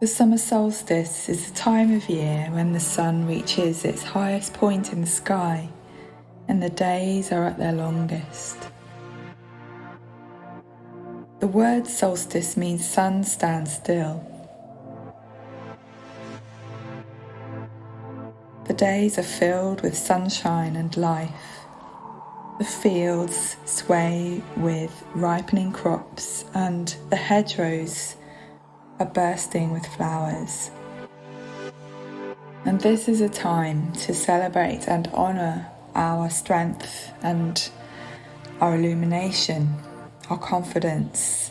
The summer solstice is the time of year when the sun reaches its highest point in the sky and the days are at their longest. The word solstice means sun stands still. The days are filled with sunshine and life. The fields sway with ripening crops and the hedgerows are bursting with flowers. And this is a time to celebrate and honour our strength and our illumination, our confidence,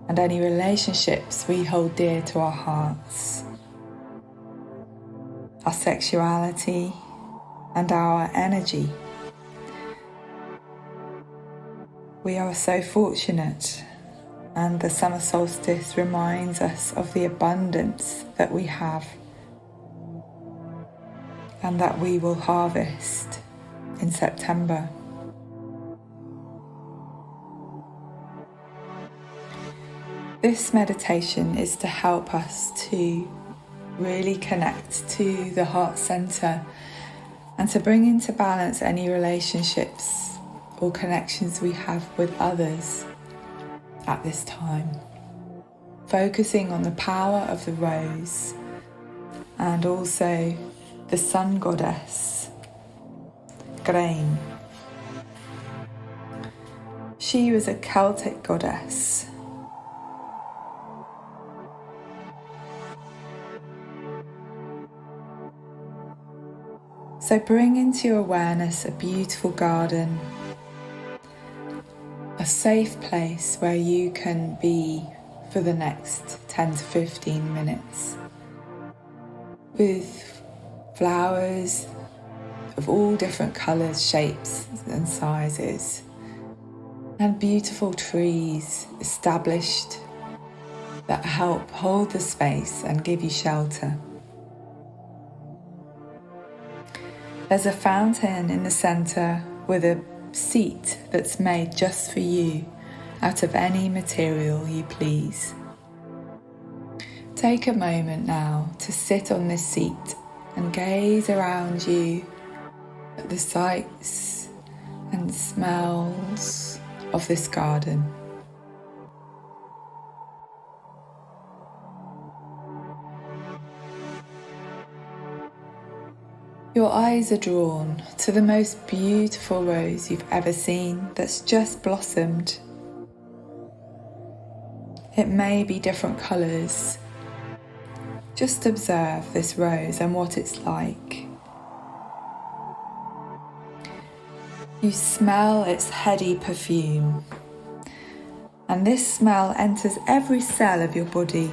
and any relationships we hold dear to our hearts, our sexuality and our energy. We are so fortunate, and the summer solstice reminds us of the abundance that we have and that we will harvest in September. This meditation is to help us to really connect to the heart center and to bring into balance any relationships or connections we have with others at this time, focusing on the power of the rose and also the sun goddess, Grain. She was a Celtic goddess. So bring into your awareness a beautiful garden, a safe place where you can be for the next 10 to 15 minutes with flowers of all different colours, shapes and sizes, and beautiful trees established that help hold the space and give you shelter. There's a fountain in the centre with a seat that's made just for you out of any material you please. Take a moment now to sit on this seat and gaze around you at the sights and smells of this garden. Your eyes are drawn to the most beautiful rose you've ever seen that's just blossomed. It may be different colours. Just observe this rose and what it's like. You smell its heady perfume, and this smell enters every cell of your body.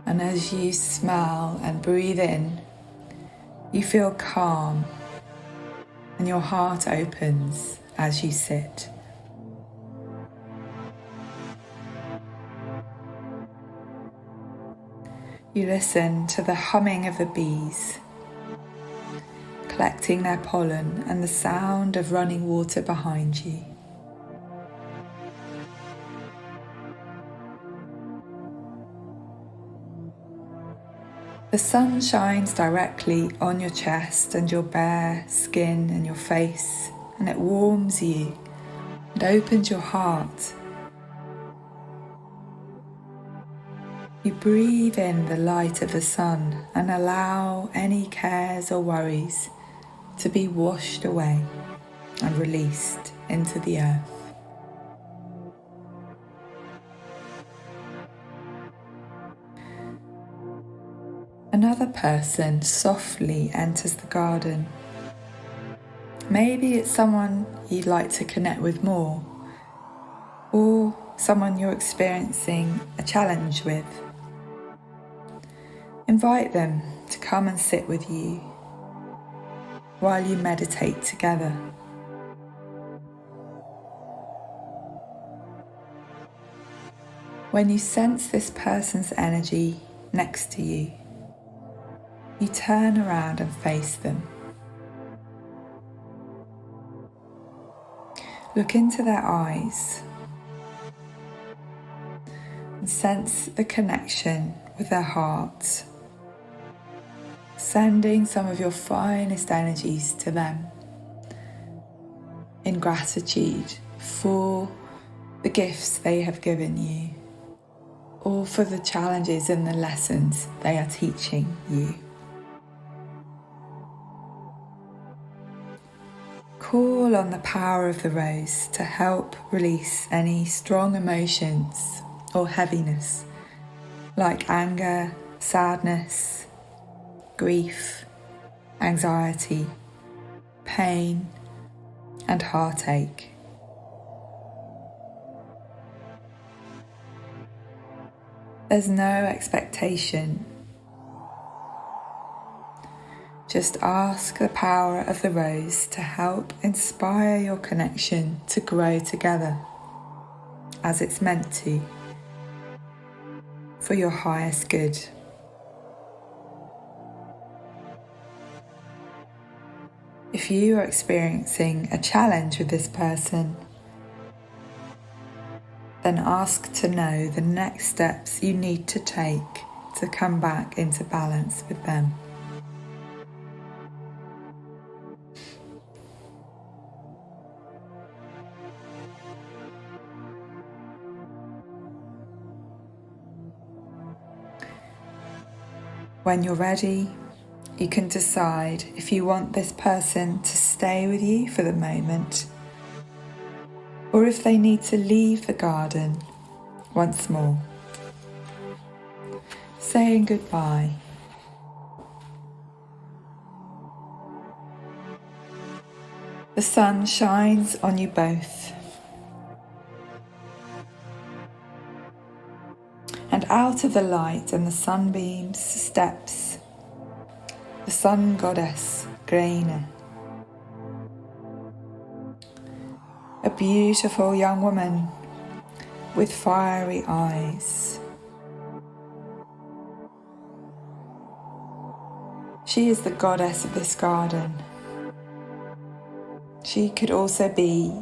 And as you smell and breathe in, you feel calm and your heart opens as you sit. You listen to the humming of the bees, collecting their pollen and the sound of running water behind you. The sun shines directly on your chest and your bare skin and your face, and it warms you and opens your heart. You breathe in the light of the sun and allow any cares or worries to be washed away and released into the earth. Another person softly enters the garden. Maybe it's someone you'd like to connect with more, or someone you're experiencing a challenge with. Invite them to come and sit with you while you meditate together. When you sense this person's energy next to you, you turn around and face them. Look into their eyes. and sense the connection with their heart, sending some of your finest energies to them in gratitude for the gifts they have given you, or for the challenges and the lessons they are teaching you. Call on the power of the rose to help release any strong emotions or heaviness like anger, sadness, grief, anxiety, pain, and heartache. There's no expectation. Just ask the power of the rose to help inspire your connection to grow together as it's meant to, for your highest good. If you are experiencing a challenge with this person, then ask to know the next steps you need to take to come back into balance with them. When you're ready, you can decide if you want this person to stay with you for the moment, or if they need to leave the garden once more, saying goodbye. The sun shines on you both, and out of the light and the sunbeams steps the sun goddess Graine, a beautiful young woman with fiery eyes. She is the goddess of this garden. She could also be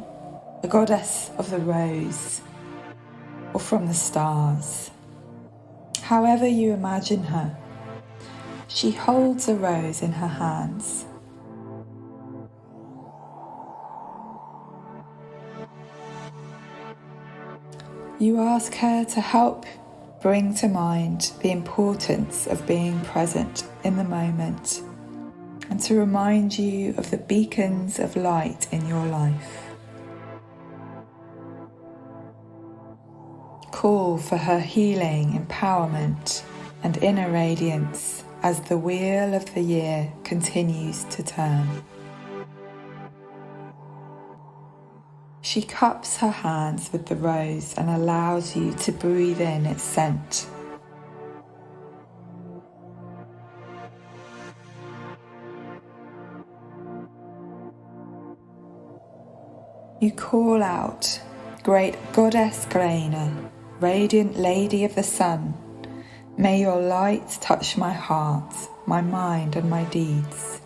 the goddess of the rose or from the stars. However you imagine her, she holds a rose in her hands. You ask her to help bring to mind the importance of being present in the moment and to remind you of the beacons of light in your life. Call for her healing, empowerment, and inner radiance as the wheel of the year continues to turn. She cups her hands with the rose and allows you to breathe in its scent. You call out, "Great Goddess Graine, radiant Lady of the Sun, may your light touch my heart, my mind and my deeds.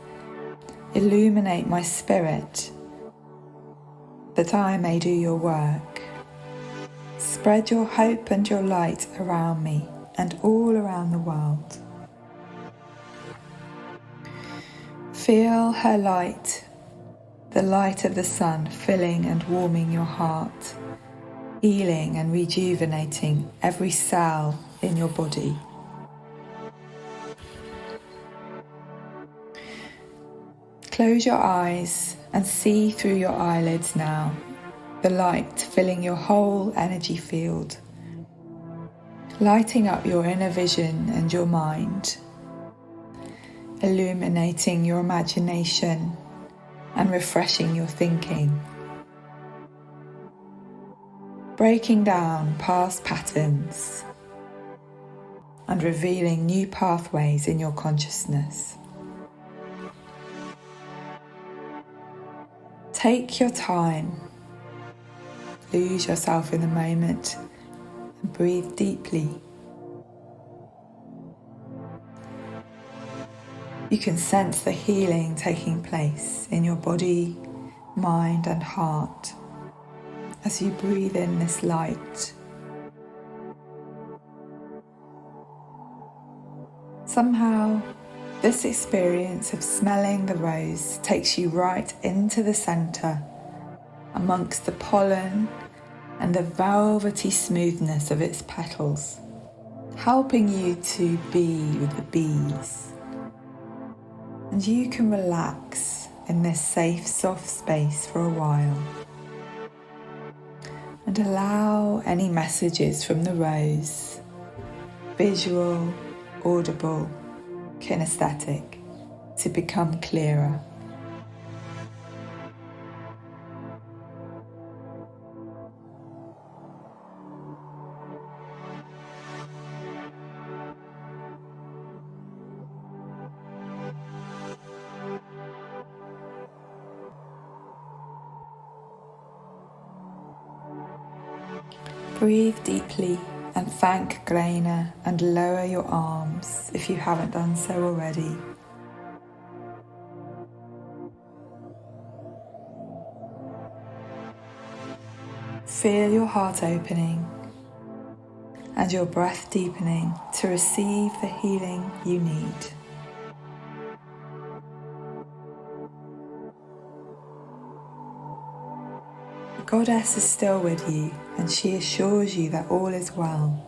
Illuminate my spirit, that I may do your work. Spread your hope and your light around me and all around the world." Feel her light, the light of the sun, filling and warming your heart, healing and rejuvenating every cell in your body. Close your eyes and see through your eyelids now, the light filling your whole energy field, lighting up your inner vision and your mind, illuminating your imagination and refreshing your thinking, breaking down past patterns and revealing new pathways in your consciousness. Take your time, lose yourself in the moment, and breathe deeply. You can sense the healing taking place in your body, mind, and heart as you breathe in this light Somehow, this experience of smelling the rose takes you right into the centre, amongst the pollen and the velvety smoothness of its petals, helping you to be with the bees. And you can relax in this safe, soft space for a while and allow any messages from the rose, visual, audible, kinesthetic, to become clearer. Breathe deeply and thank Graina and lower your arms if you haven't done so already. Feel your heart opening and your breath deepening to receive the healing you need. The Goddess is still with you and she assures you that all is well.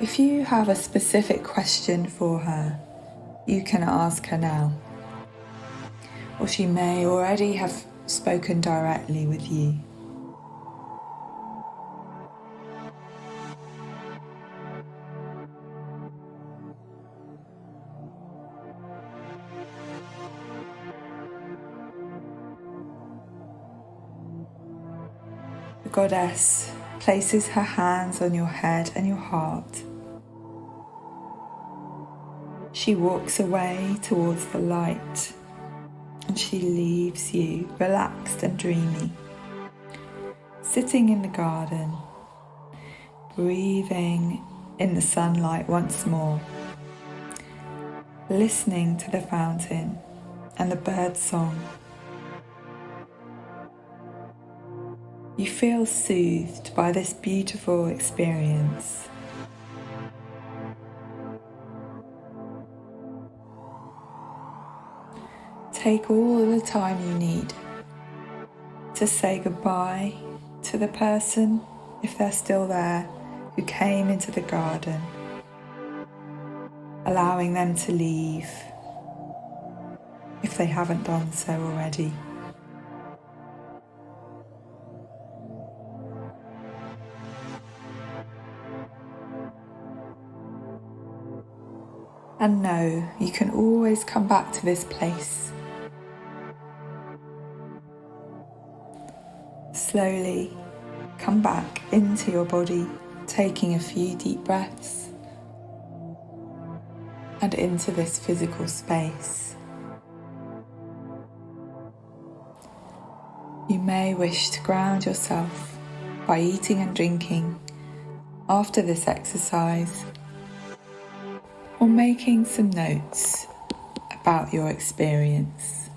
If you have a specific question for her, you can ask her now, or she may already have spoken directly with you. The Goddess places her hands on your head and your heart. She walks away towards the light and she leaves you relaxed and dreamy, sitting in the garden, breathing in the sunlight once more, listening to the fountain and the bird's song. You feel soothed by this beautiful experience. Take all the time you need to say goodbye to the person, if they're still there, who came into the garden, allowing them to leave if they haven't done so already. And know you can always come back to this place. Slowly come back into your body, taking a few deep breaths and into this physical space. You may wish to ground yourself by eating and drinking after this exercise, or making some notes about your experience.